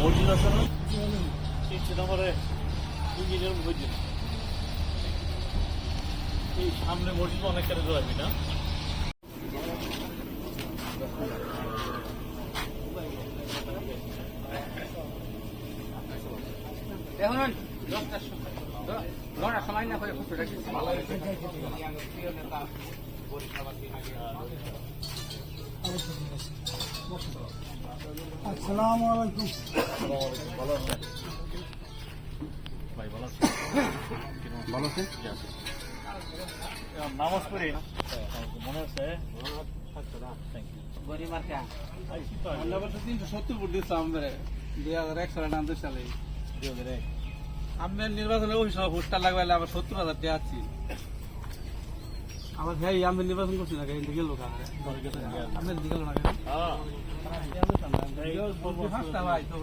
মসজিদ আছে না সেটা আমার ইঞ্জিনিয়ার মসজিদ এই সামনে মসজিদ অনেক কাছে যাবি না এখন 10টার সময় না করে খুচরা কিছু ভালো আসসালামু আলাইকুম। ভালো আছেন ভাই ভালো আছেন ভালো আছে নামাজ পড়ি মনে আছে গরিব মার্কা আমরা বলতে 370 ভোট দিয়েছিলাম আমরা 2001 সালে আমরা নির্বাচনে ওই সব ভোটটা লাগবে আবার 70,000 টাকা আছে আমার ভাই আমি নির্বাচন করছি না কিন্তু গেল কারণে আমরা দিগেল না হ্যাঁ ভাই তো